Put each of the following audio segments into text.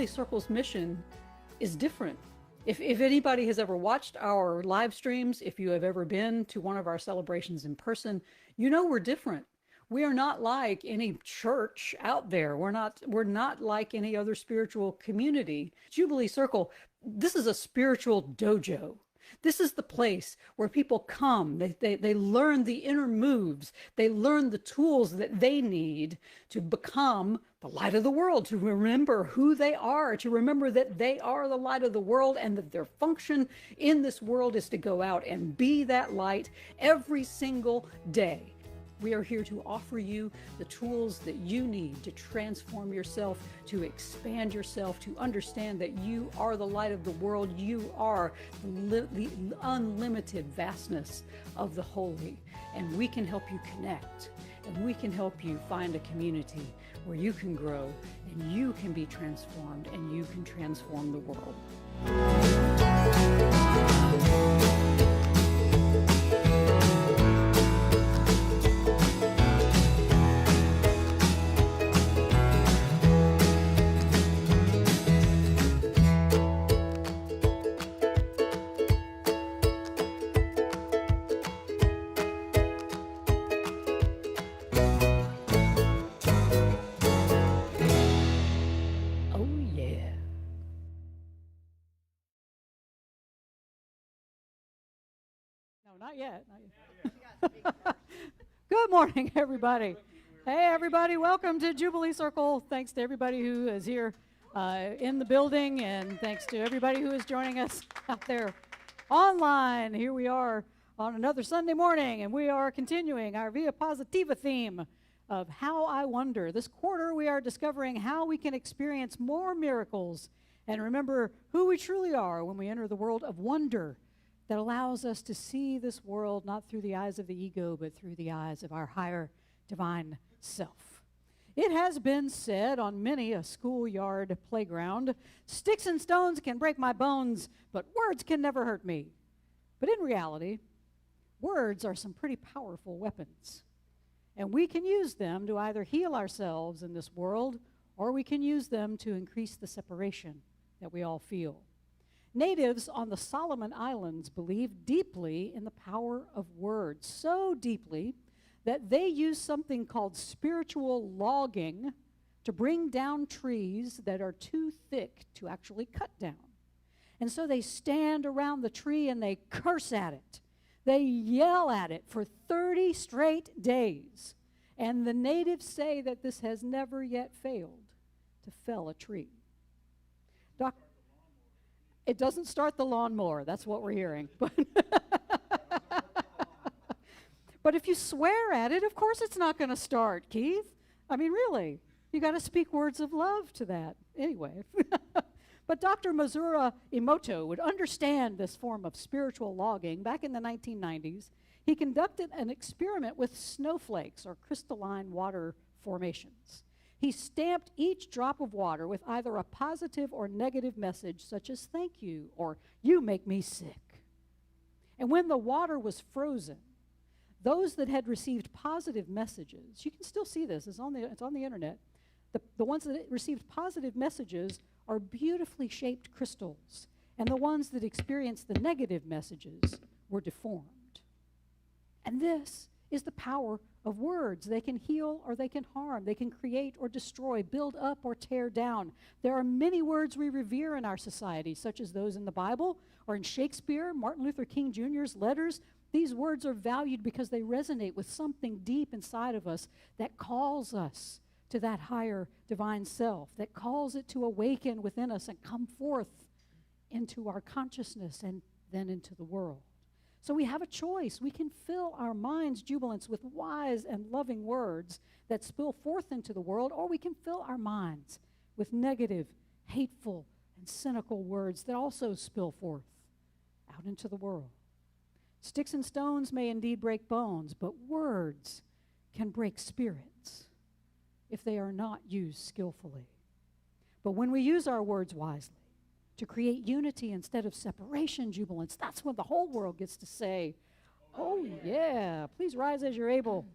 Jubilee Circle's mission is different. If anybody has ever watched our live streams, if you have ever been to one of our celebrations in person, you know we're different. We are not like any church out there. We're not like any other spiritual community. Jubilee Circle, this is a spiritual dojo. This is the place where people come. They learn the inner moves. They learn the tools that they need to become the light of the world, to remember who they are, to remember that they are the light of the world and that their function in this world is to go out and be that light every single day. We are here to offer you the tools that you need to transform yourself, to expand yourself, to understand that you are the light of the world. You are the unlimited vastness of the holy. And we can help you connect. And we can help you find a community where you can grow and you can be transformed and you can transform the world. Not yet. Good morning, everybody. Hey, everybody. Welcome to Jubilee Circle. Thanks to everybody who is here in the building, and thanks to everybody who is joining us out there online. Here we are on another Sunday morning, and we are continuing our Via Positiva theme of How I Wonder. This quarter, we are discovering how we can experience more miracles and remember who we truly are when we enter the world of wonder that allows us to see this world not through the eyes of the ego, but through the eyes of our higher divine self. It has been said on many a schoolyard playground, sticks and stones can break my bones, but words can never hurt me. But in reality, words are some pretty powerful weapons. And we can use them to either heal ourselves in this world, or we can use them to increase the separation that we all feel. Natives on the Solomon Islands believe deeply in the power of words, so deeply that they use something called spiritual logging to bring down trees that are too thick to actually cut down. And so they stand around the tree and they curse at it. They yell at it for 30 straight days. And the natives say that this has never yet failed to fell a tree. It doesn't start the lawnmower. That's what we're hearing. But if you swear at it, of course it's not going to start, Keith. I mean, really. You got to speak words of love to that. Anyway. But Dr. Masaru Emoto would understand this form of spiritual logging back in the 1990s. He conducted an experiment with snowflakes or crystalline water formations. He stamped each drop of water with either a positive or negative message, such as thank you or you make me sick. And when the water was frozen, those that had received positive messages, you can still see this, it's on the internet, the ones that received positive messages are beautifully shaped crystals, and the ones that experienced the negative messages were deformed. And this is the power of words. They can heal or they can harm. They can create or destroy, build up or tear down. There are many words we revere in our society, such as those in the Bible or in Shakespeare, Martin Luther King Jr.'s letters. These words are valued because they resonate with something deep inside of us that calls us to that higher divine self, that calls it to awaken within us and come forth into our consciousness and then into the world. So we have a choice. We can fill our minds' jubilance with wise and loving words that spill forth into the world, or we can fill our minds with negative, hateful, and cynical words that also spill forth out into the world. Sticks and stones may indeed break bones, but words can break spirits if they are not used skillfully. But when we use our words wisely, to create unity instead of separation jubilance, that's when the whole world gets to say, oh yeah, please rise as you're able.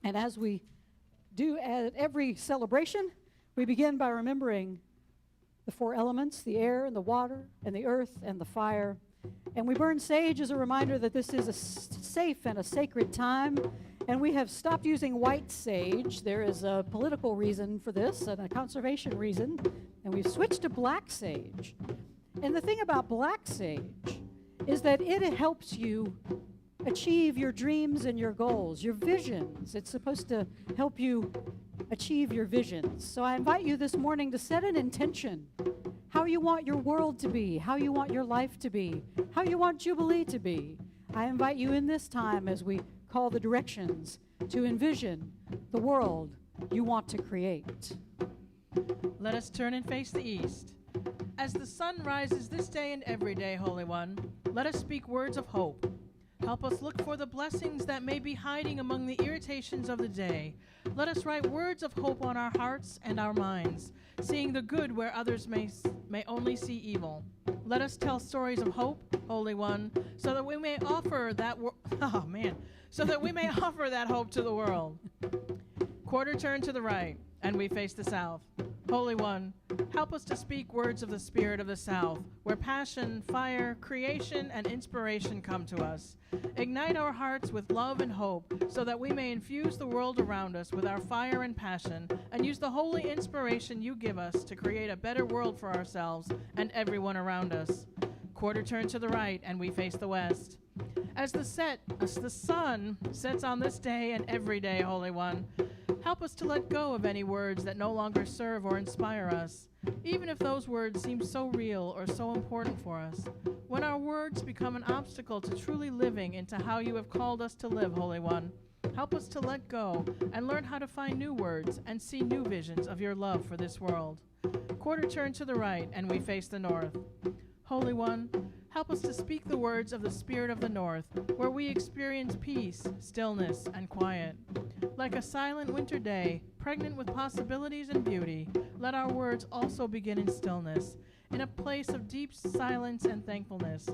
And as we do at every celebration, we begin by remembering the 4 elements, the air and the water and the earth and the fire. And we burn sage as a reminder that this is a safe and a sacred time. And we have stopped using white sage. There is a political reason for this and a conservation reason. And we've switched to black sage. And the thing about black sage is that it helps you achieve your dreams and your goals, your visions. It's supposed to help you achieve your visions. So I invite you this morning to set an intention, how you want your world to be, how you want your life to be, how you want Jubilee to be. I invite you in this time as we call the directions to envision the world you want to create. Let us turn and face the east. As the sun rises this day and every day, Holy One, let us speak words of hope. Help us look for the blessings that may be hiding among the irritations of the day. Let us write words of hope on our hearts and our minds, seeing the good where others may only see evil. Let us tell stories of hope, Holy One, so that we may offer that so that we may offer that hope to the world. Quarter turn to the right, and we face the south. Holy One, help us to speak words of the spirit of the South, where passion, fire, creation, and inspiration come to us. Ignite our hearts with love and hope, so that we may infuse the world around us with our fire and passion, and use the holy inspiration you give us to create a better world for ourselves and everyone around us. Quarter turn to the right, and we face the west. As the sun sets on this day and every day, Holy One, help us to let go of any words that no longer serve or inspire us, even if those words seem so real or so important for us. When our words become an obstacle to truly living into how you have called us to live, Holy One, help us to let go and learn how to find new words and see new visions of your love for this world. Quarter turn to the right, and we face the north. Holy One, help us to speak the words of the Spirit of the North, where we experience peace, stillness, and quiet. Like a silent winter day, pregnant with possibilities and beauty, let our words also begin in stillness, in a place of deep silence and thankfulness.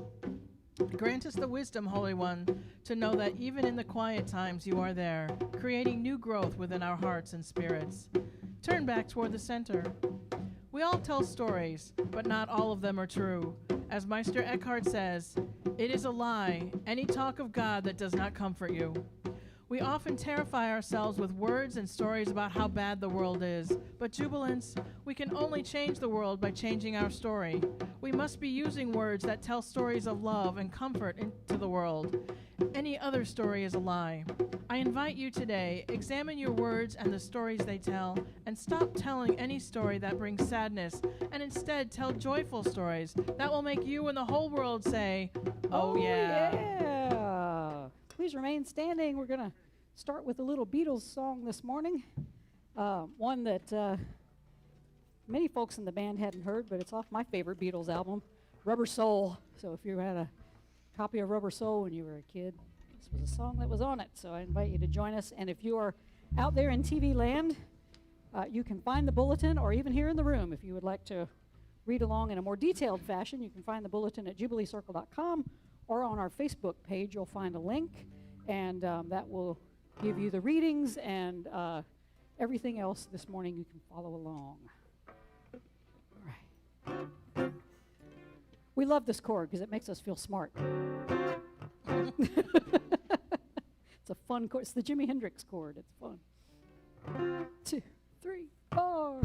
Grant us the wisdom, Holy One, to know that even in the quiet times you are there, creating new growth within our hearts and spirits. Turn back toward the center. We all tell stories, but not all of them are true. As Meister Eckhart says, it is a lie, any talk of God that does not comfort you. We often terrify ourselves with words and stories about how bad the world is, but Jubilants, we can only change the world by changing our story. We must be using words that tell stories of love and comfort into the world. Any other story is a lie. I invite you today, examine your words and the stories they tell, and stop telling any story that brings sadness, and instead tell joyful stories that will make you and the whole world say, oh yeah. Please remain standing. We're going to start with a little Beatles song this morning, one that many folks in the band hadn't heard, but it's off my favorite Beatles album, Rubber Soul. So if you had a copy of Rubber Soul when you were a kid, this was a song that was on it. So I invite you to join us. And if you are out there in TV land, you can find the bulletin, or even here in the room, if you would like to read along in a more detailed fashion, you can find the bulletin at jubileecircle.com, or on our Facebook page. You'll find a link, and that will give you the readings and everything else this morning. You can follow along. All right. We love this chord because it makes us feel smart. It's a fun chord. It's the Jimi Hendrix chord. It's fun. 1, 2, 3, 4.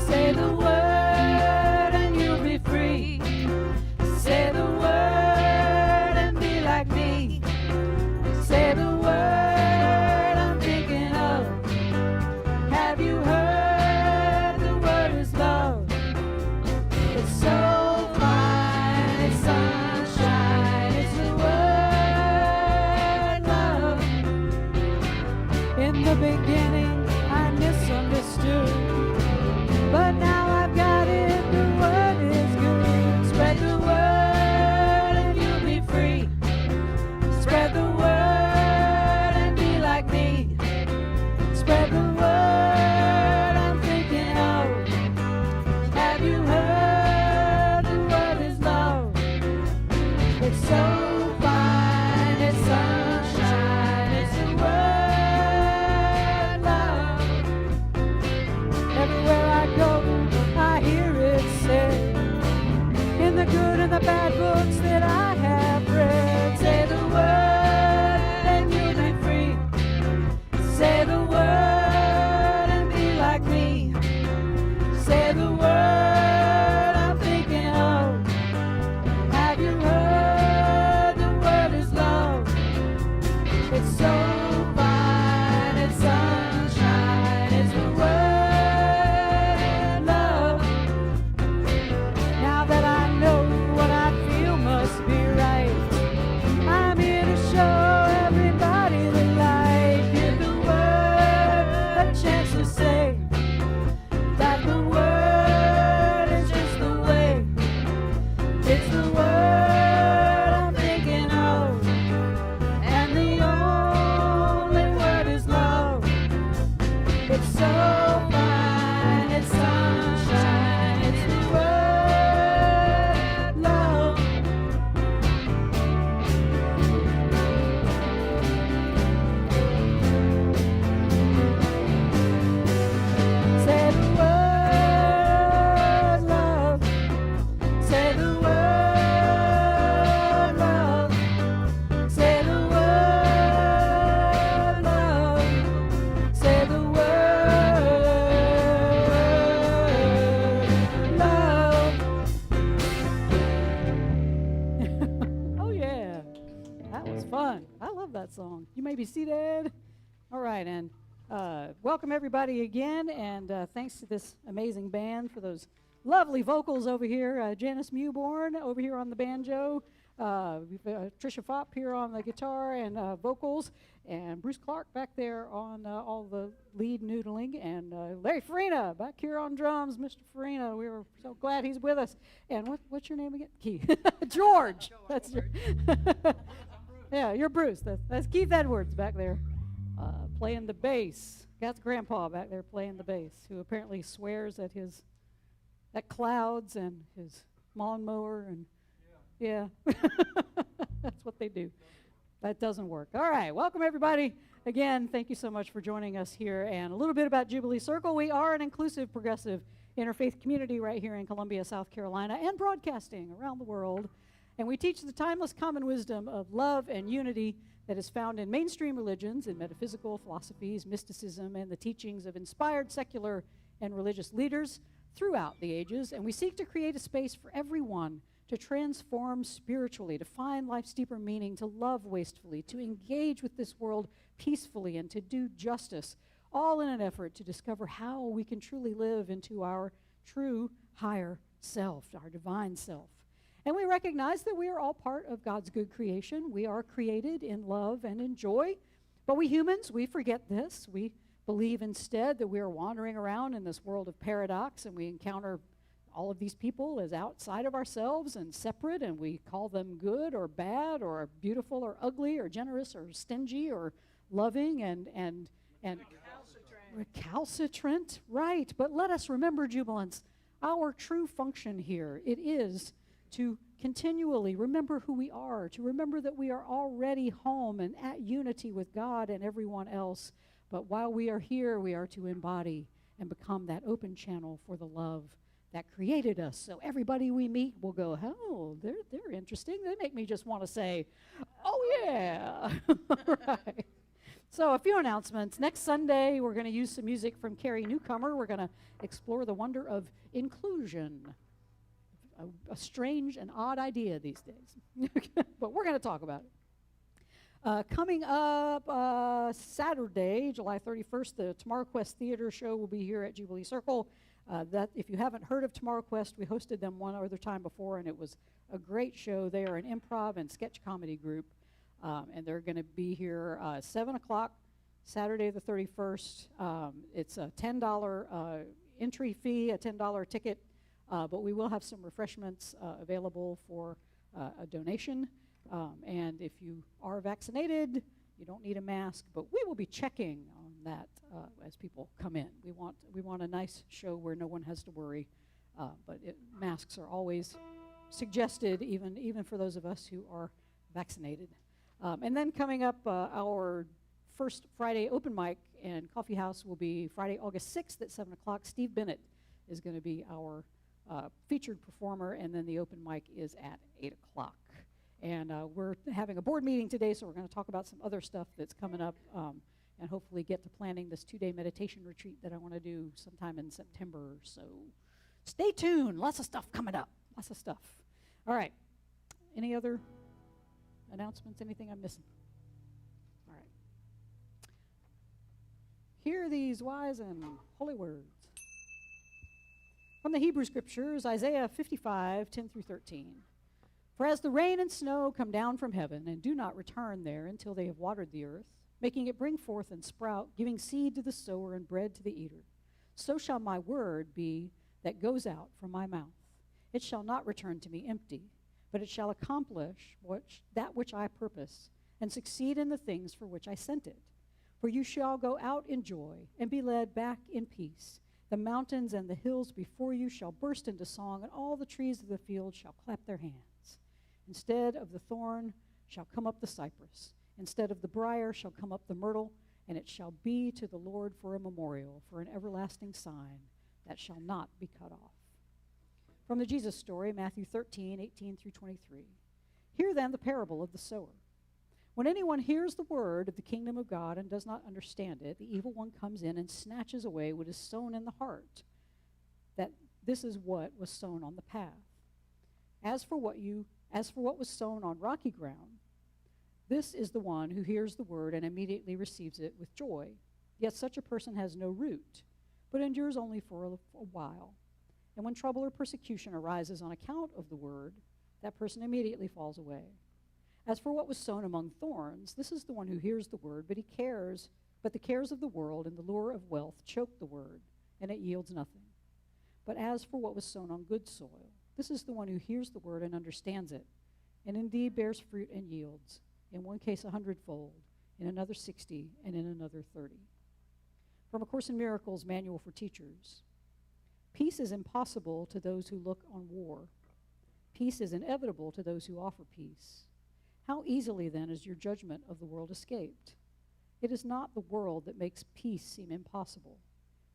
Say the word and you'll be free. Say the word and be like me. Say the word I'm thinking of. Have you heard the word is love? It's so fine, it's sunshine. It's the word love. seated. All right, and welcome everybody again, and thanks to this amazing band for those lovely vocals over here. Janice Mewborn over here on the banjo, Trisha Fopp here on the guitar and vocals, and Bruce Clark back there on all the lead noodling, and Larry Farina back here on drums. Mr. Farina, we were so glad he's with us. And what's your name again? Keith. George. That's your yeah, you're Bruce. That's Keith Edwards back there playing the bass. Got Grandpa back there playing the bass, who apparently swears at clouds and his lawnmower, and yeah. That's what they do. That doesn't work. All right, welcome everybody. Again, thank you so much for joining us here. And a little bit about Jubilee Circle. We are an inclusive, progressive, interfaith community right here in Columbia, South Carolina, and broadcasting around the world. And we teach the timeless common wisdom of love and unity that is found in mainstream religions, in metaphysical philosophies, mysticism, and the teachings of inspired secular and religious leaders throughout the ages. And we seek to create a space for everyone to transform spiritually, to find life's deeper meaning, to love wastefully, to engage with this world peacefully, and to do justice, all in an effort to discover how we can truly live into our true higher self, our divine self. And we recognize that we are all part of God's good creation. We are created in love and in joy. But we humans, we forget this. We believe instead that we are wandering around in this world of paradox, and we encounter all of these people as outside of ourselves and separate, and we call them good or bad or beautiful or ugly or generous or stingy or loving and recalcitrant. Right. But let us remember, jubilants, our true function here. It is to continually remember who we are, to remember that we are already home and at unity with God and everyone else. But while we are here, we are to embody and become that open channel for the love that created us. So everybody we meet will go, oh, they're interesting. They make me just want to say, oh, yeah. Right. So a few announcements. Next Sunday, we're going to use some music from Carrie Newcomer. We're going to explore the wonder of inclusion. A strange and odd idea these days. But we're going to talk about it. Coming up Saturday, July 31st, the Tomorrow Quest Theater show will be here at Jubilee Circle. That if you haven't heard of Tomorrow Quest, we hosted them one other time before, and it was a great show. They are an improv and sketch comedy group, and they're going to be here 7 o'clock Saturday the 31st. It's a $10 entry fee, a $10 ticket, but we will have some refreshments available for a donation. And if you are vaccinated, you don't need a mask, but we will be checking on that as people come in. We want a nice show where no one has to worry, but masks are always suggested, even for those of us who are vaccinated. And then coming up, our first Friday open mic in Coffee House will be Friday, August 6th at 7 o'clock. Steve Bennett is going to be our featured performer, and then the open mic is at 8 o'clock. And we're having a board meeting today, so we're going to talk about some other stuff that's coming up, and hopefully get to planning this 2-day meditation retreat that I want to do sometime in September. So stay tuned. Lots of stuff coming up. Lots of stuff. All right. Any other announcements? Anything I'm missing? All right. Hear these wise and holy words. From the Hebrew Scriptures, Isaiah 55, 10 through 13. For as the rain and snow come down from heaven and do not return there until they have watered the earth, making it bring forth and sprout, giving seed to the sower and bread to the eater, so shall my word be that goes out from my mouth. It shall not return to me empty, but it shall accomplish that which I purpose, and succeed in the things for which I sent it. For you shall go out in joy and be led back in peace. The mountains and the hills before you shall burst into song, and all the trees of the field shall clap their hands. Instead of the thorn shall come up the cypress. Instead of the briar shall come up the myrtle, and it shall be to the Lord for a memorial, for an everlasting sign that shall not be cut off. From the Jesus story, Matthew 13, 18 through 23. Hear then the parable of the sower. When anyone hears the word of the kingdom of God and does not understand it, the evil one comes in and snatches away what is sown in the heart. That this is what was sown on the path. As for what was sown on rocky ground, This is the one who hears the word and immediately receives it with joy. Yet such a person has no root, but endures only for a while. And when trouble or persecution arises on account of the word, that person immediately falls away. As for what was sown among thorns, this is the one who hears the word, but the cares of the world and the lure of wealth choke the word, and it yields nothing. But as for what was sown on good soil, this is the one who hears the word and understands it, and indeed bears fruit and yields, in one case 100-fold, in another 60, and in another 30. From A Course in Miracles Manual for Teachers. Peace is impossible to those who look on war. Peace is inevitable to those who offer peace. How easily, then, is your judgment of the world escaped? It is not the world that makes peace seem impossible.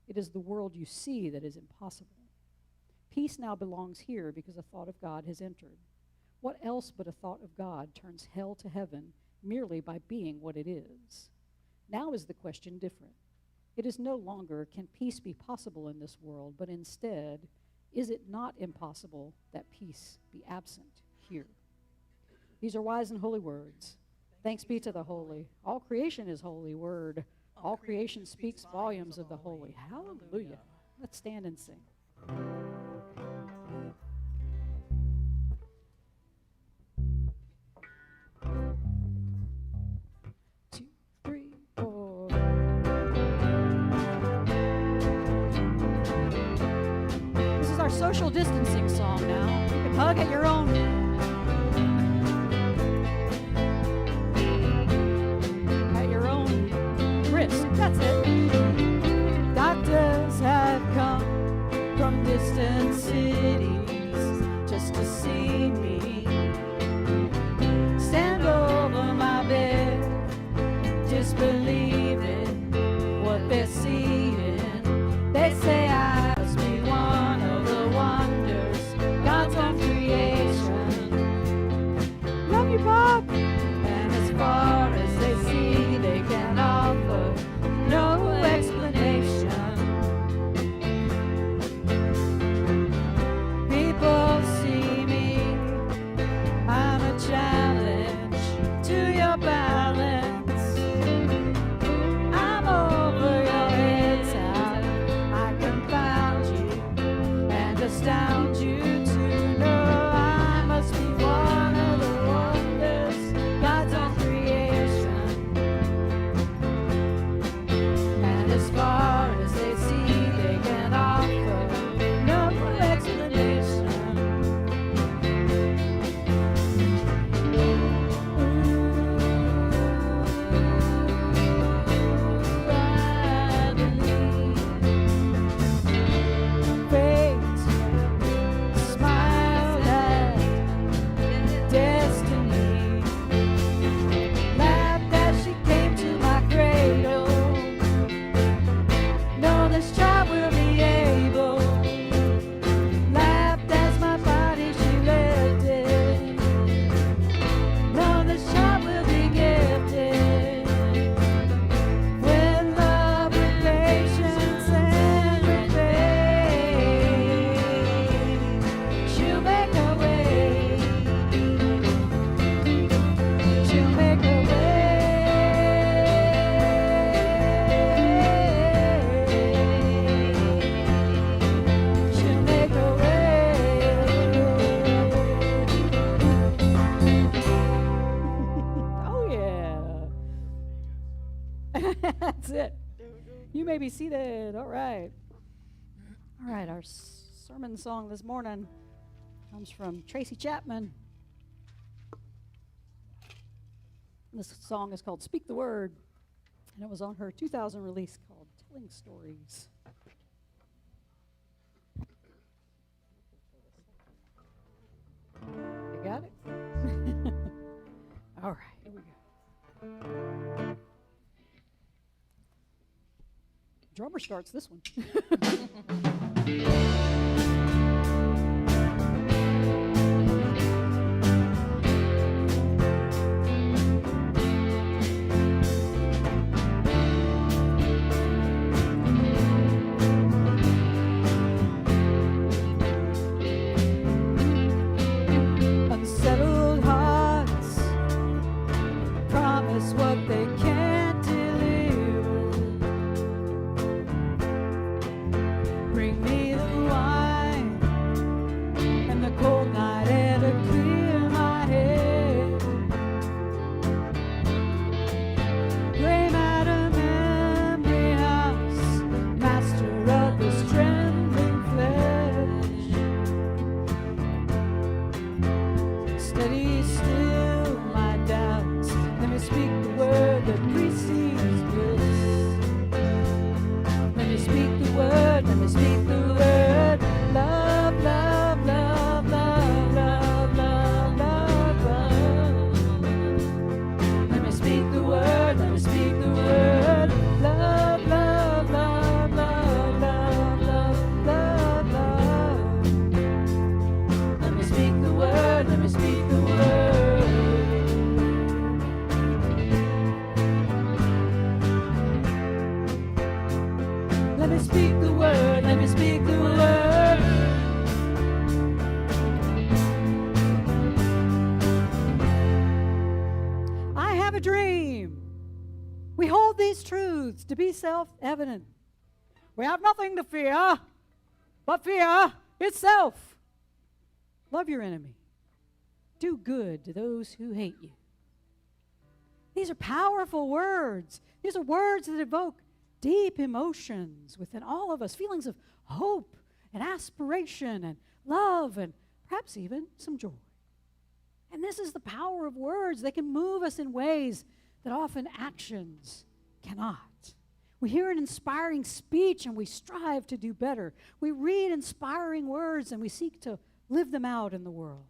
It is the world you see that is impossible. Peace now belongs here because a thought of God has entered. What else but a thought of God turns hell to heaven merely by being what it is? Now is the question different. It is no longer, can peace be possible in this world, but instead, is it not impossible that peace be absent here? These are wise and holy words. Thanks be to the holy. All creation is holy word. All creation speaks volumes of the holy. Hallelujah. Let's stand and sing. 2, 3, 4. This is our social distancing song now. You can hug at your own risk. That's it. Doctors have come from distant cities just to see me. Stand over my bed, disbelieving what they're seeing. They say I must be one of the wonders, God's own creation. Love you, Bob. And as far as they see, they can offer no explanation. People see me, I'm a challenge to your balance. I'm over your heads out, I confound you and astound you to know I must be one of the wonders, God's own creation. And as far as they see, they can offer no explanation. I believe fate smiled at destiny, laughed as she came to my cradle. No, this child will be able. Laughed as my body she lifted. No, this child will be gifted with love, with patience, and with faith. She'll make a way. She'll make a way. She'll make a way. Oh, yeah. That's it. You may be seated. All right. All right, our sermon song this morning comes from Tracy Chapman. This song is called Speak the Word, and it was on her 2000 release called Telling Stories. You got it? All right, here we go. Drummer starts this one. Unsettled hearts pretty self-evident. We have nothing to fear but fear itself. Love your enemy. Do good to those who hate you. These are powerful words. These are words that evoke deep emotions within all of us, feelings of hope and aspiration and love and perhaps even some joy. And this is the power of words. They can move us in ways that often actions cannot. We hear an inspiring speech and we strive to do better. We read inspiring words and we seek to live them out in the world.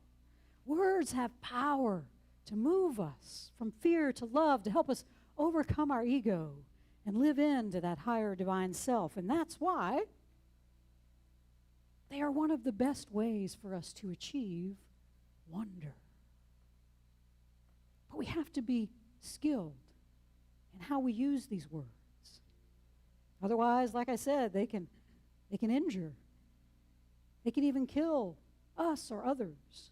Words have power to move us from fear to love, to help us overcome our ego and live into that higher divine self. And that's why they are one of the best ways for us to achieve wonder. But we have to be skilled in how we use these words. Otherwise, like I said, they can injure. They can even kill us or others.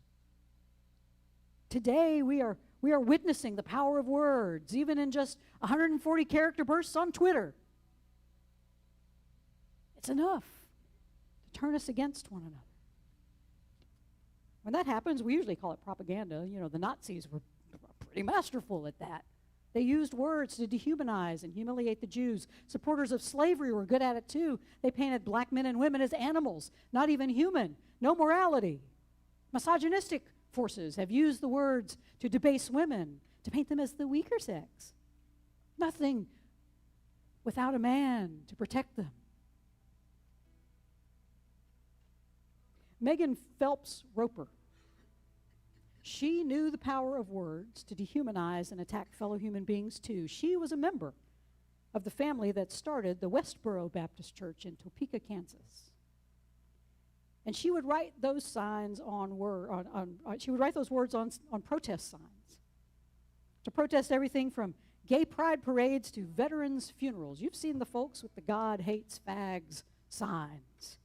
Today, we are witnessing the power of words, even in just 140 character bursts on Twitter. It's enough to turn us against one another. When that happens, we usually call it propaganda. You know, the Nazis were pretty masterful at that. They used words to dehumanize and humiliate the Jews. Supporters of slavery were good at it too. They painted black men and women as animals, not even human, no morality. Misogynistic forces have used the words to debase women, to paint them as the weaker sex. Nothing without a man to protect them. Megan Phelps Roper. She knew the power of words to dehumanize and attack fellow human beings too. She was a member of the family that started the Westboro Baptist Church in Topeka, Kansas. And she would write those signs she would write those words on protest signs to protest everything from gay pride parades to veterans' funerals. You've seen the folks with the God hates fags signs.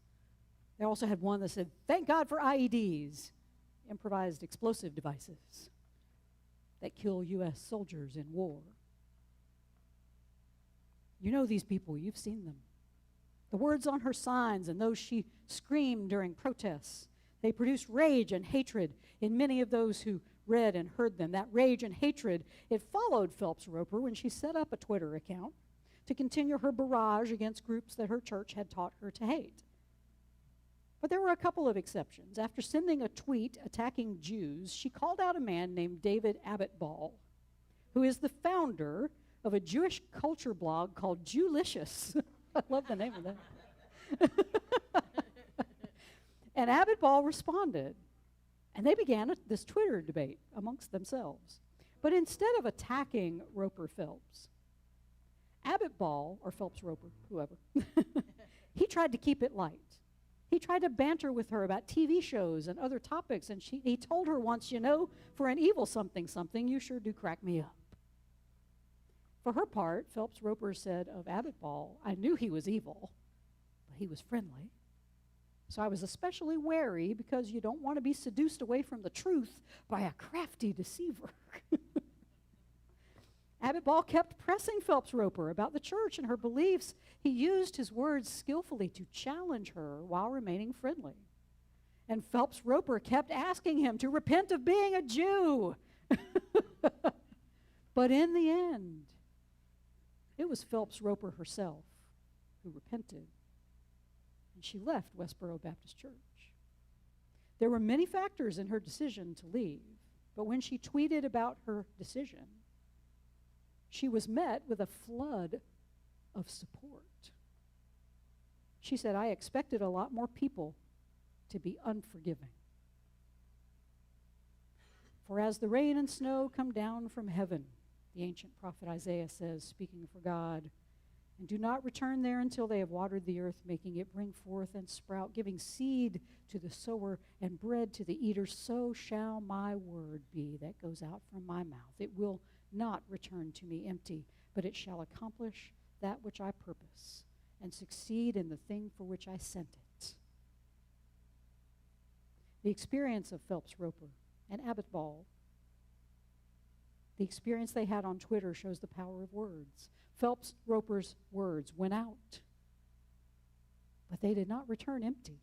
They also had one that said, "Thank God for IEDs." Improvised explosive devices that kill U.S. soldiers in war. You know these people, you've seen them. The words on her signs and those she screamed during protests, they produced rage and hatred in many of those who read and heard them. That rage and hatred, it followed Phelps Roper when she set up a Twitter account to continue her barrage against groups that her church had taught her to hate. But there were a couple of exceptions. After sending a tweet attacking Jews, she called out a man named David Abitbol, who is the founder of a Jewish culture blog called Jewlicious. I love the name of that. And Abitbol responded, and they began this Twitter debate amongst themselves. But instead of attacking Roper Phelps, Abitbol, or Phelps Roper, whoever, he tried to keep it light. He tried to banter with her about TV shows and other topics, and he told her once, you know, for an evil something, you sure do crack me up. For her part, Phelps Roper said of Abitbol, I knew he was evil, but he was friendly. So I was especially wary because you don't want to be seduced away from the truth by a crafty deceiver. Abitbol kept pressing Phelps Roper about the church and her beliefs. He used his words skillfully to challenge her while remaining friendly. And Phelps Roper kept asking him to repent of being a Jew. But in the end, it was Phelps Roper herself who repented. And she left Westboro Baptist Church. There were many factors in her decision to leave, but when she tweeted about her decision, she was met with a flood of support. She said, I expected a lot more people to be unforgiving. For as the rain and snow come down from heaven, the ancient prophet Isaiah says, speaking for God, and do not return there until they have watered the earth, making it bring forth and sprout, giving seed to the sower and bread to the eater, so shall my word be that goes out from my mouth. It will not return to me empty, but it shall accomplish that which I purpose and succeed in the thing for which I sent it. The experience of Phelps Roper and Abitbol, the experience they had on Twitter shows the power of words. Phelps Roper's words went out, but they did not return empty.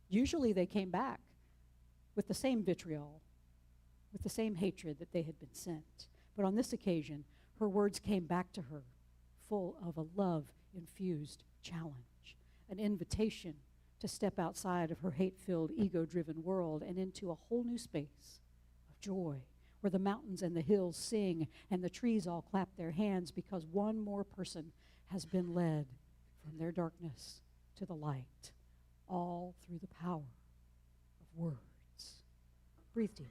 Usually they came back with the same vitriol, with the same hatred that they had been sent. But on this occasion, her words came back to her, full of a love-infused challenge, an invitation to step outside of her hate-filled, ego-driven world and into a whole new space of joy, where the mountains and the hills sing and the trees all clap their hands because one more person has been led from their darkness to the light, all through the power of words. Breathe deep.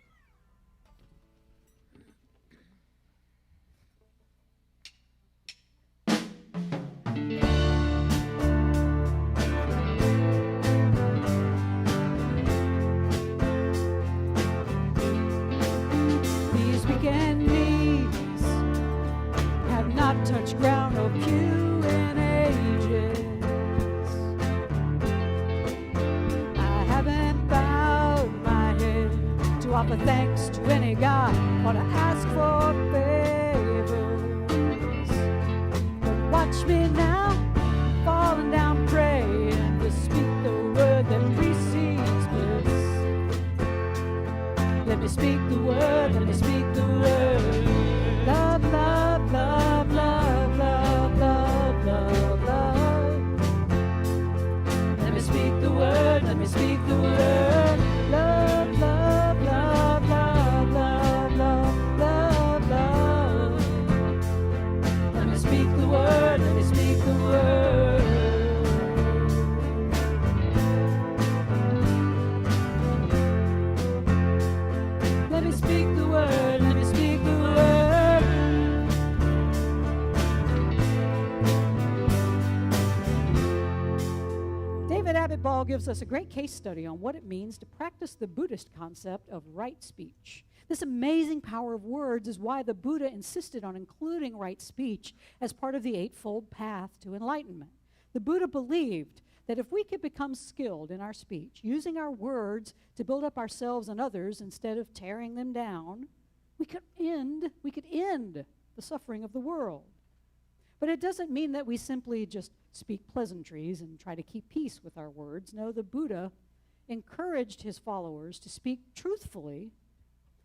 These weekend knees have not touched ground or pew in ages. I haven't bowed my head to offer thanks to any God or to ask for favors. But watch me now, falling down praying to speak the word that precedes bliss. Let me speak the word, let me speak the word. Love, love, love, love, love, love, love, love. Let me speak the word, let me speak the word. Love, love, love, love, love, love, love, love. Let me speak the word, let me speak the word. Let me speak the word, let me speak the word. David Abbott Ball gives us a great case study on what it means to practice the Buddhist concept of right speech. This amazing power of words is why the Buddha insisted on including right speech as part of the Eightfold Path to Enlightenment. The Buddha believed that if we could become skilled in our speech, using our words to build up ourselves and others instead of tearing them down, we could end the suffering of the world. But it doesn't mean that we simply just speak pleasantries and try to keep peace with our words. No, the Buddha encouraged his followers to speak truthfully,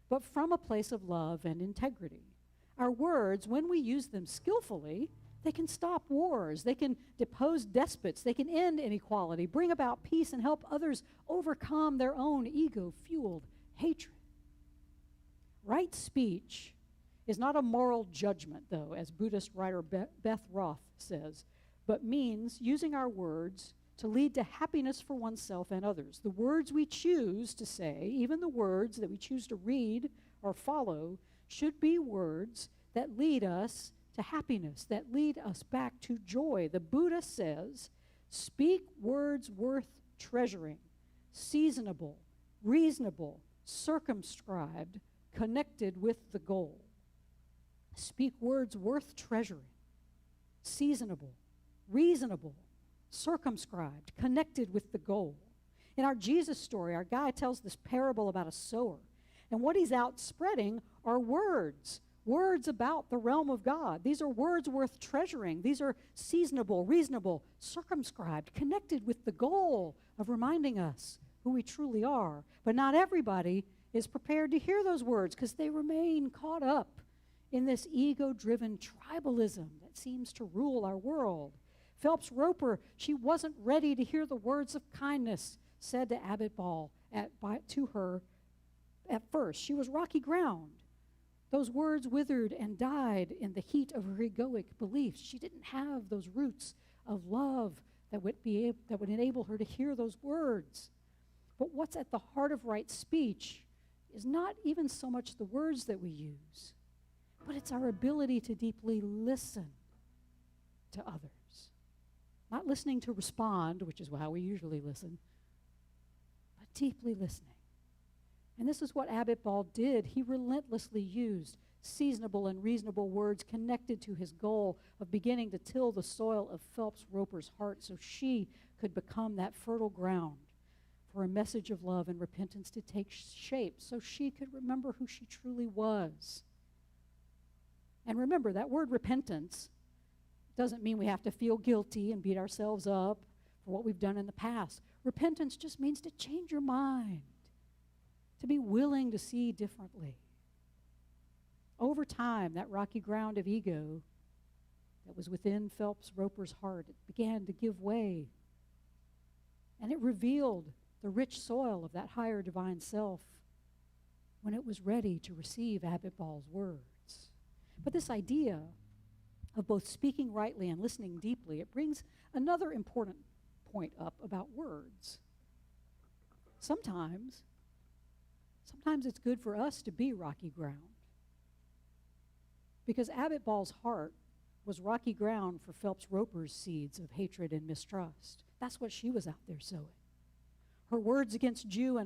but from a place of love and integrity. Our words, when we use them skillfully, they can stop wars, they can depose despots, they can end inequality, bring about peace, and help others overcome their own ego-fueled hatred. Right speech is not a moral judgment, though, as Buddhist writer Beth Roth says, but means using our words to lead to happiness for oneself and others. The words we choose to say, even the words that we choose to read or follow, should be words that lead us to happiness, that lead us back to joy. The Buddha says, speak words worth treasuring, seasonable, reasonable, circumscribed, connected with the goal. Speak words worth treasuring, seasonable, reasonable, circumscribed, connected with the goal. In our Jesus story, our guy tells this parable about a sower, and what he's out spreading are words about the realm of God. These are words worth treasuring. These are seasonable, reasonable, circumscribed, connected with the goal of reminding us who we truly are. But not everybody is prepared to hear those words because they remain caught up in this ego-driven tribalism that seems to rule our world. Phelps Roper, she wasn't ready to hear the words of kindness said to Abbott Ball to her at first. She was rocky ground. Those words withered and died in the heat of her egoic beliefs. She didn't have those roots of love that would enable her to hear those words. But what's at the heart of right speech is not even so much the words that we use, but it's our ability to deeply listen to others. Not listening to respond, which is how we usually listen, but deeply listening. And this is what Abbott Ball did. He relentlessly used seasonable and reasonable words connected to his goal of beginning to till the soil of Phelps Roper's heart so she could become that fertile ground for a message of love and repentance to take shape so she could remember who she truly was And remember, that word repentance doesn't mean we have to feel guilty and beat ourselves up for what we've done in the past. Repentance just means to change your mind, to be willing to see differently. Over time, that rocky ground of ego that was within Phelps Roper's heart, it began to give way. And it revealed the rich soil of that higher divine self when it was ready to receive Abbot Ball's words. But this idea of both speaking rightly and listening deeply, it brings another important point up about words. Sometimes it's good for us to be rocky ground. Because Abbot Ball's heart was rocky ground for Phelps Roper's seeds of hatred and mistrust. That's what she was out there sowing. Her words against Jews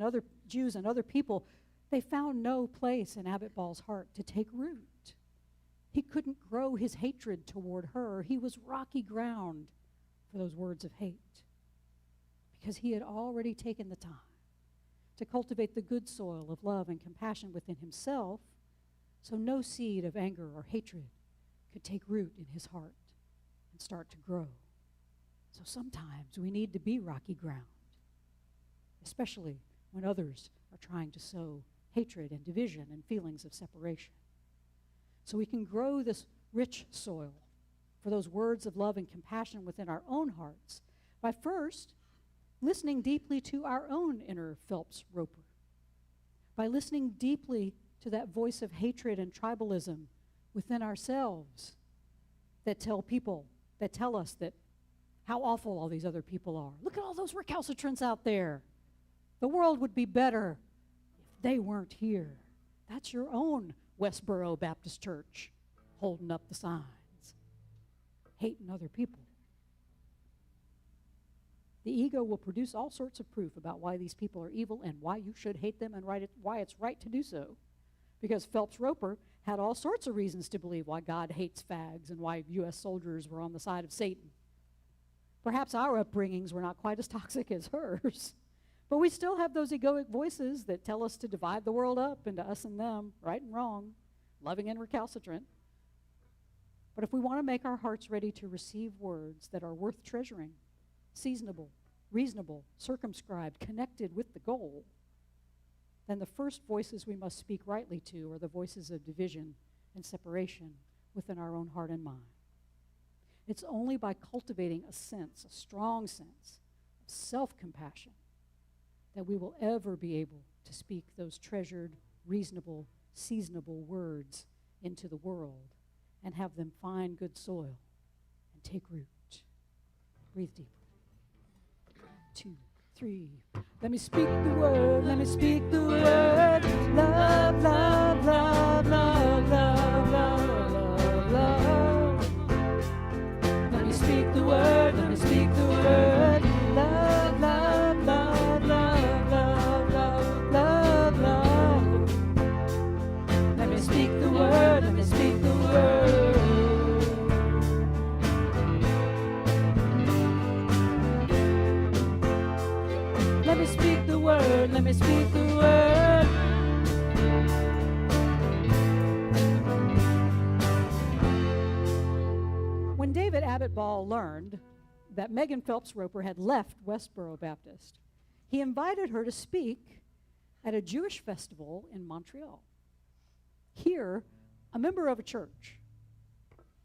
and other people, they found no place in Abbot Ball's heart to take root. He couldn't grow his hatred toward her. He was rocky ground for those words of hate because he had already taken the time to cultivate the good soil of love and compassion within himself, so no seed of anger or hatred could take root in his heart and start to grow. So sometimes we need to be rocky ground, especially when others are trying to sow hatred and division and feelings of separation. So we can grow this rich soil for those words of love and compassion within our own hearts by first listening deeply to our own inner Phelps Roper, by listening deeply to that voice of hatred and tribalism within ourselves that tell us that how awful all these other people are. Look at all those recalcitrants out there. The world would be better if they weren't here. That's your own Westboro Baptist Church holding up the signs, hating other people. The ego will produce all sorts of proof about why these people are evil and why you should hate them and why it's right to do so. Because Phelps Roper had all sorts of reasons to believe why God hates fags and why U.S. soldiers were on the side of Satan. Perhaps our upbringings were not quite as toxic as hers, but we still have those egoic voices that tell us to divide the world up into us and them, right and wrong, loving and recalcitrant. But if we want to make our hearts ready to receive words that are worth treasuring, seasonable, reasonable, circumscribed, connected with the goal, then the first voices we must speak rightly to are the voices of division and separation within our own heart and mind. It's only by cultivating a strong sense of self-compassion, that we will ever be able to speak those treasured, reasonable, seasonable words into the world and have them find good soil and take root. Breathe deeply. 2, 3. Let me speak the word, let me speak the word. Love, love, love, love, love, love, love, love. Let me speak the word, let me speak the word. Love, love, love, love, love, love, love, love. Let me speak the word, let me speak the word. Let me speak the word, let me speak the word. When David Abbott Ball learned that Megan Phelps Roper had left Westboro Baptist, he invited her to speak at a Jewish festival in Montreal. Here, a member of a church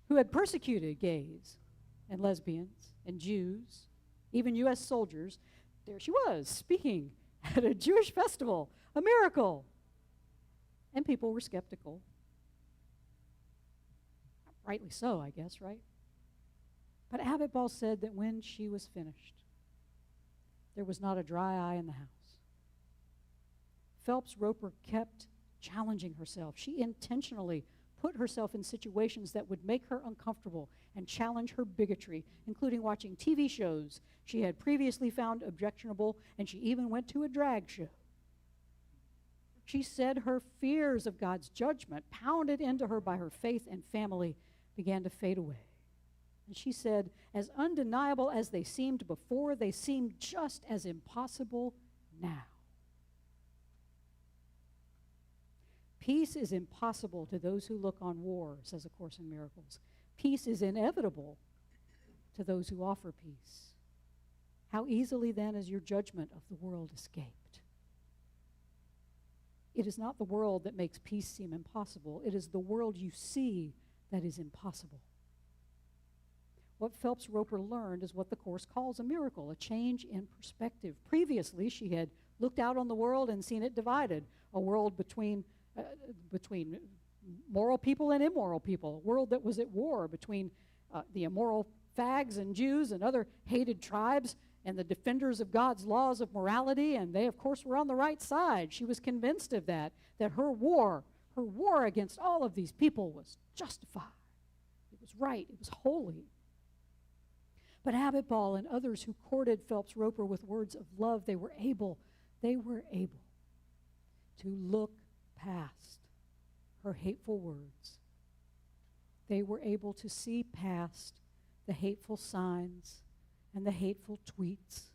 who had persecuted gays and lesbians and Jews, even U.S. soldiers, there she was, speaking at a Jewish festival, a miracle. And people were skeptical. Rightly so, I guess, right? But Abbott Ball said that when she was finished, there was not a dry eye in the house. Phelps Roper kept challenging herself. She intentionally put herself in situations that would make her uncomfortable and challenge her bigotry, including watching TV shows she had previously found objectionable, and she even went to a drag show. She said her fears of God's judgment, pounded into her by her faith and family, began to fade away. And she said, as undeniable as they seemed before, they seemed just as impossible now. Peace is impossible to those who look on war, says A Course in Miracles. Peace is inevitable to those who offer peace. How easily then is your judgment of the world escaped? It is not the world that makes peace seem impossible. It is the world you see that is impossible. What Phelps Roper learned is what the Course calls a miracle, a change in perspective. Previously, she had looked out on the world and seen it divided, a world between moral people and immoral people, a world that was at war between the immoral fags and Jews and other hated tribes and the defenders of God's laws of morality, and they, of course, were on the right side. She was convinced of that her war against all of these people was justified. It was right. It was holy. But Abbot Ball and others who courted Phelps Roper with words of love, they were able to look past her hateful words. They were able to see past the hateful signs and the hateful tweets.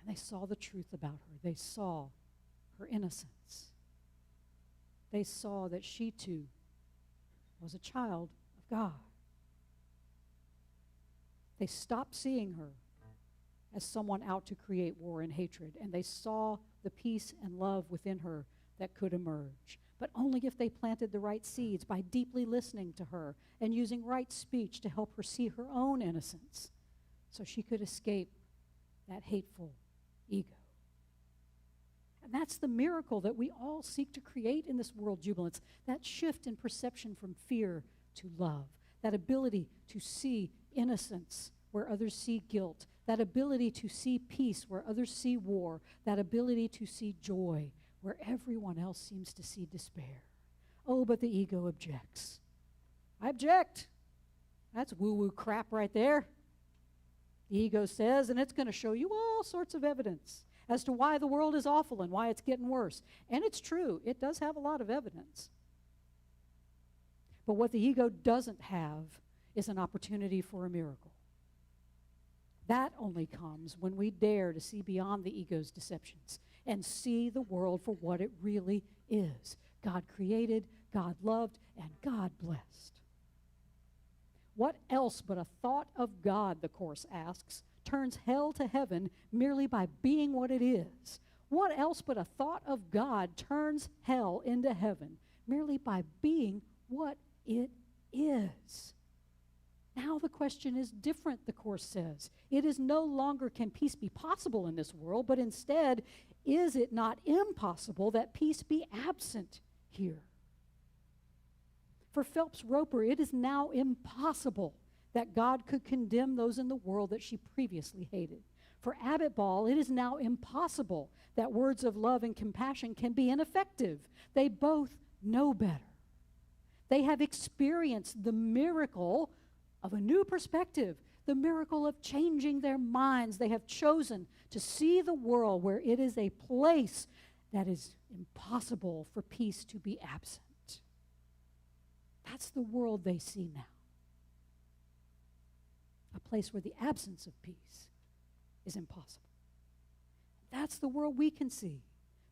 And they saw the truth about her. They saw her innocence. They saw that she too was a child of God. They stopped seeing her as someone out to create war and hatred, and they saw the peace and love within her that could emerge, but only if they planted the right seeds by deeply listening to her and using right speech to help her see her own innocence so she could escape that hateful ego. And that's the miracle that we all seek to create in this world jubilance, that shift in perception from fear to love, that ability to see innocence where others see guilt, that ability to see peace where others see war, that ability to see joy where everyone else seems to see despair. Oh, but the ego objects. I object. That's woo-woo crap right there. The ego says, and it's going to show you all sorts of evidence as to why the world is awful and why it's getting worse. And it's true. It does have a lot of evidence. But what the ego doesn't have is an opportunity for a miracle. That only comes when we dare to see beyond the ego's deceptions and see the world for what it really is. God created, God loved, and God blessed. What else but a thought of God, the Course asks, turns hell to heaven merely by being what it is? What else but a thought of God turns hell into heaven merely by being what it is? Now the question is different, the Course says. It is no longer can peace be possible in this world, but instead, is it not impossible that peace be absent here? For Phelps Roper, it is now impossible that God could condemn those in the world that she previously hated. For Abbot Ball, it is now impossible that words of love and compassion can be ineffective. They both know better. They have experienced the miracle of a new perspective, the miracle of changing their minds. They have chosen to see the world where it is a place that is impossible for peace to be absent. That's the world they see now. A place where the absence of peace is impossible. That's the world we can see.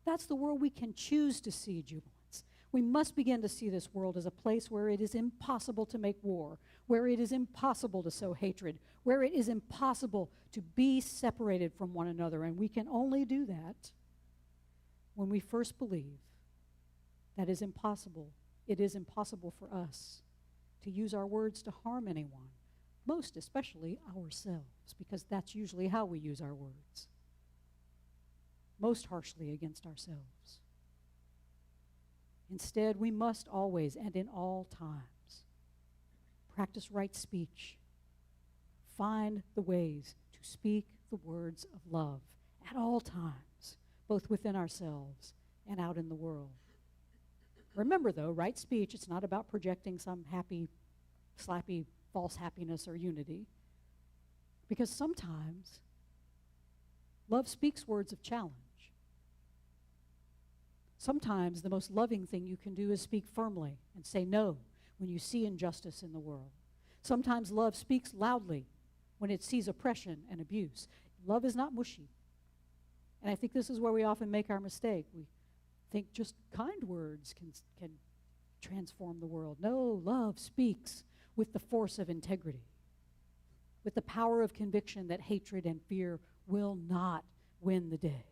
That's the world we can choose to see, jubilants. We must begin to see this world as a place where it is impossible to make war, where it is impossible to sow hatred, where it is impossible to be separated from one another. And we can only do that when we first believe that is impossible. It is impossible for us to use our words to harm anyone, most especially ourselves, because that's usually how we use our words, most harshly against ourselves. Instead, we must always and in all times practice right speech, find the ways to speak the words of love at all times, both within ourselves and out in the world. Remember, though, right speech, it's not about projecting some happy, slappy, false happiness or unity, because sometimes love speaks words of challenge. Sometimes the most loving thing you can do is speak firmly and say no when you see injustice in the world. Sometimes love speaks loudly when it sees oppression and abuse. Love is not mushy. And I think this is where we often make our mistake. We think just kind words can transform the world. No, love speaks with the force of integrity, with the power of conviction that hatred and fear will not win the day.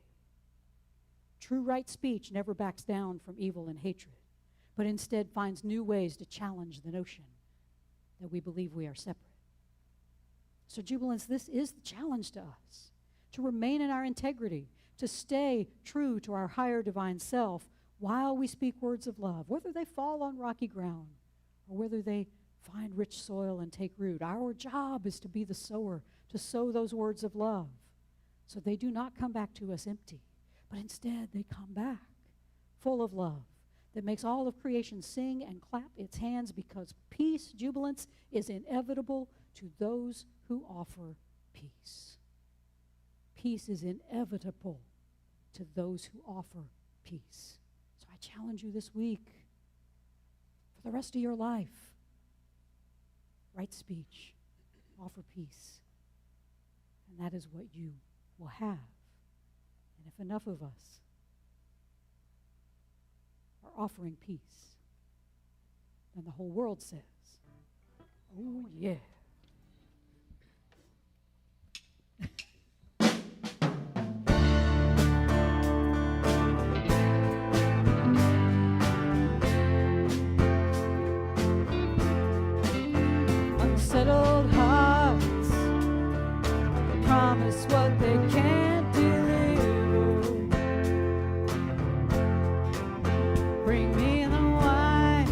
True right speech never backs down from evil and hatred, but instead finds new ways to challenge the notion that we believe we are separate. So, Jubilants, this is the challenge to us, to remain in our integrity, to stay true to our higher divine self while we speak words of love, whether they fall on rocky ground or whether they find rich soil and take root. Our job is to be the sower, to sow those words of love so they do not come back to us empty, but instead they come back full of love that makes all of creation sing and clap its hands, because peace, jubilance, is inevitable to those who offer peace. Peace is inevitable to those who offer peace. So I challenge you this week, for the rest of your life, right speech, offer peace. And that is what you will have. And if enough of us are offering peace, then the whole world says, oh yeah. Unsettled hearts promise what they can't deliver. Bring me the wine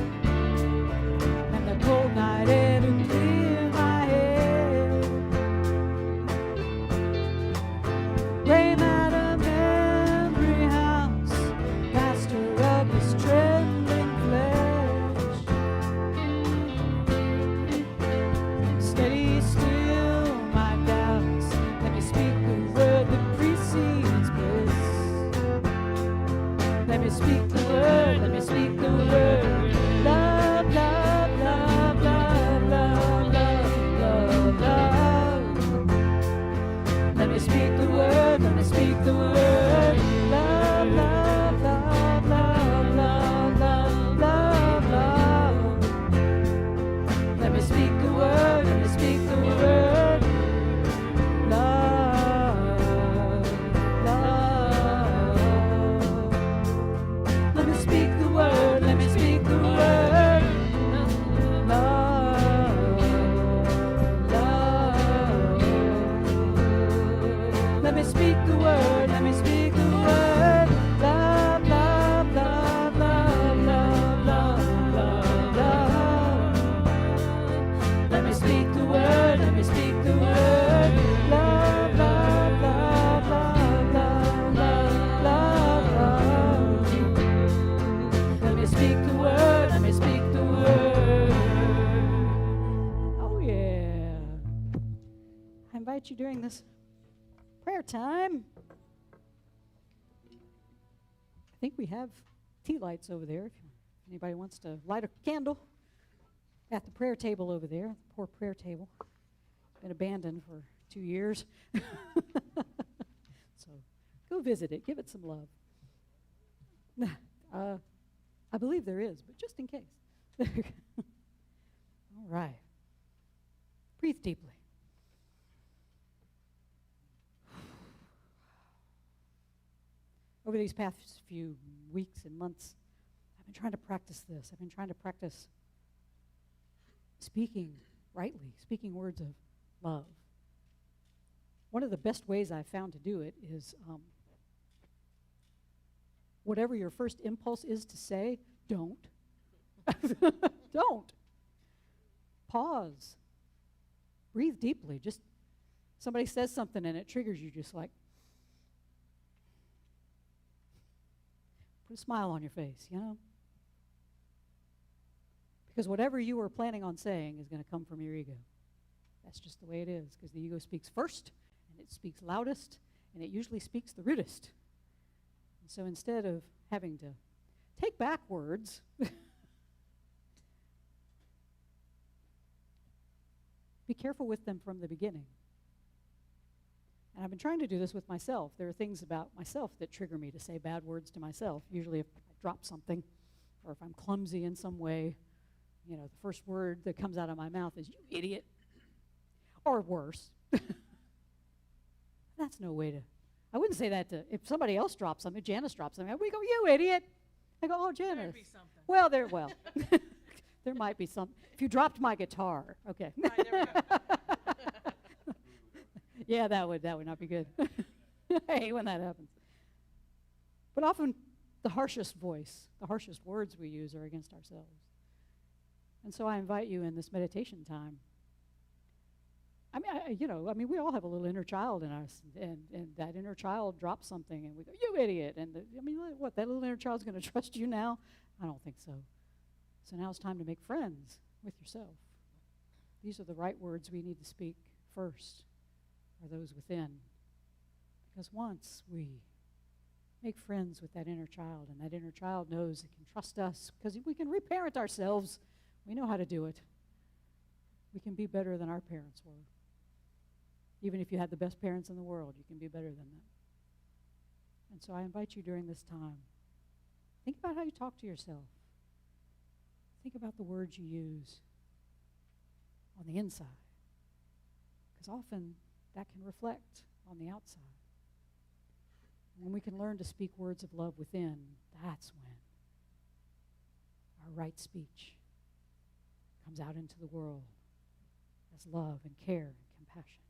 and the cold night air to clear my head. Rain out a memory house, master of this trembling flesh. Steady still my doubts, let me speak the word that precedes bliss. Let me speak the word, let me speak the word. Love, love, love, love, love, love, love, love. Let me speak the word, let me speak the word. Love, love, love, love, love, love, love, love. Let me speak the word, let me speak the word. Love, love. Let me speak the word, let me speak the word. Love, love. Let me speak the word, let me speak the word. Love, love, love, love, love, love, love, love. Let me speak the word, let me speak the word. Love, love, love, love, love, love, love, love. Let me speak the word, let me speak the word. Oh yeah. I invite you during this prayer time. I think we have tea lights over there. If anybody wants to light a candle at the prayer table over there, the poor prayer table. Been abandoned for 2 years. So go visit it. Give it some love. I believe there is, but just in case. All right. Breathe deeply. Over these past few weeks and months, I've been trying to practice this. I've been trying to practice speaking rightly, speaking words of love. One of the best ways I've found to do it is whatever your first impulse is to say, don't. Don't. Pause. Breathe deeply. Just somebody says something and it triggers you, just like, put a smile on your face, you know? Because whatever you were planning on saying is going to come from your ego. That's just the way it is, because the ego speaks first, and it speaks loudest, and it usually speaks the rudest. And so instead of having to take back words, be careful with them from the beginning. And I've been trying to do this with myself. There are things about myself that trigger me to say bad words to myself. Usually if I drop something or if I'm clumsy in some way, you know, the first word that comes out of my mouth is, "You idiot," or worse. That's no way to, I wouldn't say that to, if somebody else drops something, if Janice drops something, we go, "You idiot." I go, "Oh, Janice." There'd be something. Well, there might be some. If you dropped my guitar, okay. Right, there we go. Yeah, that would not be good. I hate when that happens. But often the harshest voice, the harshest words we use are against ourselves. And so I invite you in this meditation time. I mean, we all have a little inner child in us, and that inner child drops something, and we go, "You idiot!" And what? That little inner child's going to trust you now? I don't think so. So now it's time to make friends with yourself. These are the right words we need to speak first, are those within. Because once we make friends with that inner child, and that inner child knows it can trust us, because we can reparent ourselves. We know how to do it. We can be better than our parents were. Even if you had the best parents in the world, you can be better than them. And so I invite you during this time, think about how you talk to yourself. Think about the words you use on the inside, because often that can reflect on the outside. When we can learn to speak words of love within, that's when our right speech comes out into the world as love and care and compassion.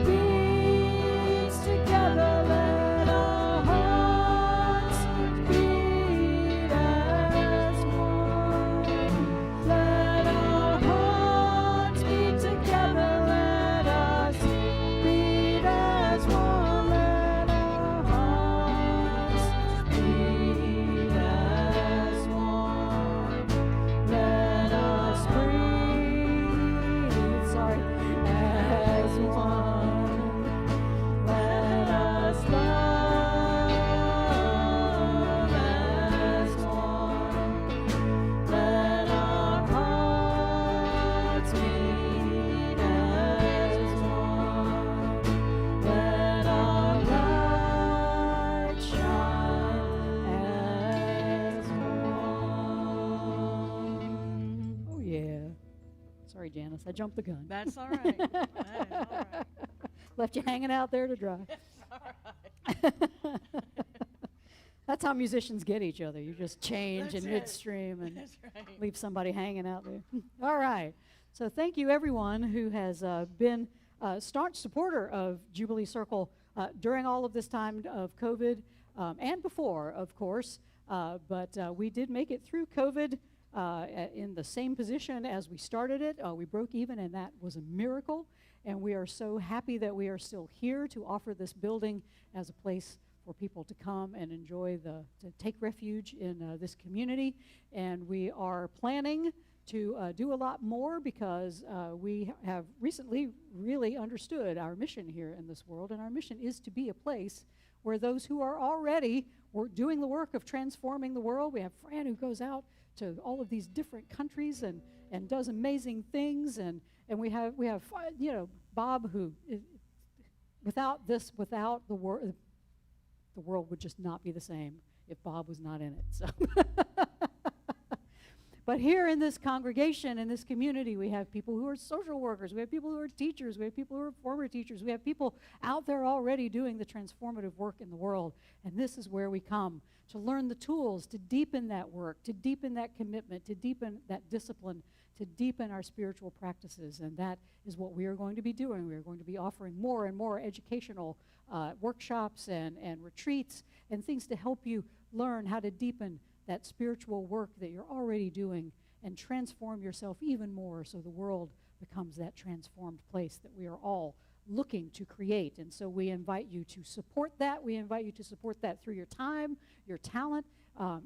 beats together, let our hearts beat as one. Let our hearts beat together, let us beat as one. Let our hearts beat as one. Let us breathe, sorry, as one. Let us love as one. Let our hearts beat as one. Let our light shine as one. Oh yeah. Sorry, Janice, I jumped the gun. That's all right. That is all right. Left you hanging out there to dry. It's all right. That's how musicians get each other. You just change That's in it. midstream and That's right. leave somebody hanging out there. All right. So thank you, everyone who has been a staunch supporter of Jubilee Circle during all of this time of COVID and before, of course. But we did make it through COVID in the same position as we started it. We broke even, and that was a miracle. And we are so happy that we are still here to offer this building as a place for people to come and enjoy to take refuge in this community. And we are planning to do a lot more because we have recently really understood our mission here in this world. And our mission is to be a place where those who are already doing the work of transforming the world. We have Fran who goes out to all of these different countries and does amazing things. And we have Bob who without the world would just not be the same if Bob was not in it. So but here in this congregation, in this community, we have people who are social workers, we have people who are teachers, we have people who are former teachers, we have people out there already doing the transformative work in the world. And this is where we come to learn the tools, to deepen that work, to deepen that commitment, to deepen that discipline, to deepen our spiritual practices. And that is what we are going to be doing. We are going to be offering more and more educational workshops and retreats and things to help you learn how to deepen that spiritual work that you're already doing and transform yourself even more so the world becomes that transformed place that we are all looking to create. And so we invite you to support that. We invite you to support that through your time, your talent,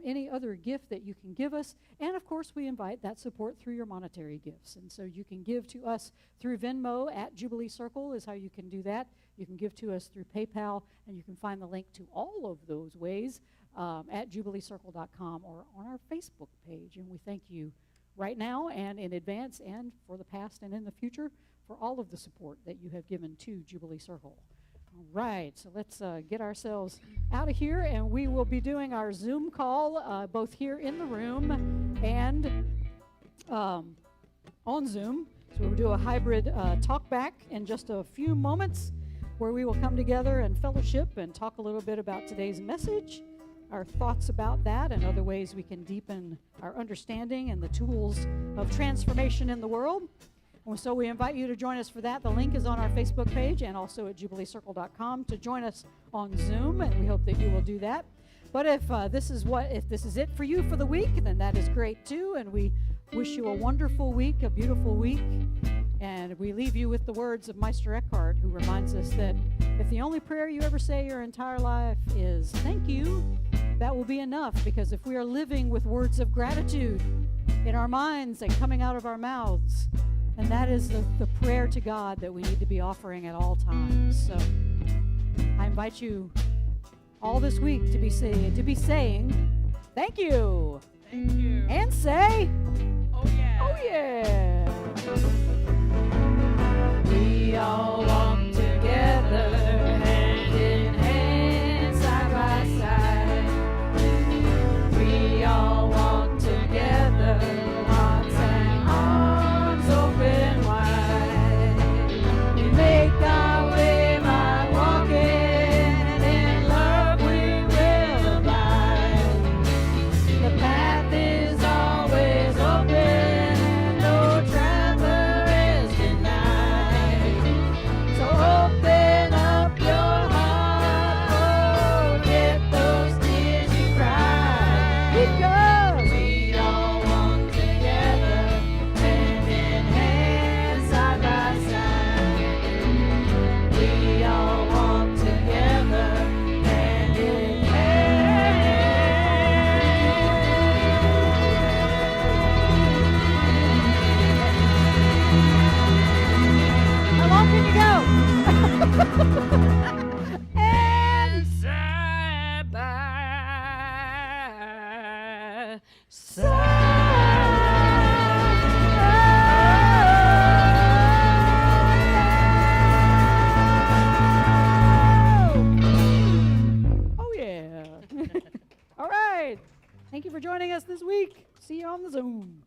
any other gift that you can give us. And of course, we invite that support through your monetary gifts. And so you can give to us through Venmo at Jubilee Circle is how you can do that. You can give to us through PayPal, and you can find the link to all of those ways at jubileecircle.com or on our Facebook page. And we thank you right now and in advance and for the past and in the future for all of the support that you have given to Jubilee Circle. All right, so let's get ourselves out of here, and we will be doing our Zoom call both here in the room and on Zoom. So we'll do a hybrid talk back in just a few moments where we will come together and fellowship and talk a little bit about today's message, our thoughts about that, and other ways we can deepen our understanding and the tools of transformation in the world. And so we invite you to join us for that. The link is on our Facebook page and also at jubileecircle.com to join us on Zoom, and we hope that you will do that. But if this is it for you for the week, then that is great too, and we wish you a wonderful week, a beautiful week. And we leave you with the words of Meister Eckhart, who reminds us that if the only prayer you ever say your entire life is thank you, that will be enough, because if we are living with words of gratitude in our minds and coming out of our mouths, and that is the prayer to God that we need to be offering at all times. So I invite you all this week to be saying thank you. Thank you. And say, Oh yeah. oh yeah. We all walk together, hand in hand, side by side. We all walk together, hearts and arms open wide. We make our way by walking, in love we will abide. The path is always open, no traveler is denied. And Side by oh yeah. All right. Thank you for joining us this week. See you on the Zoom.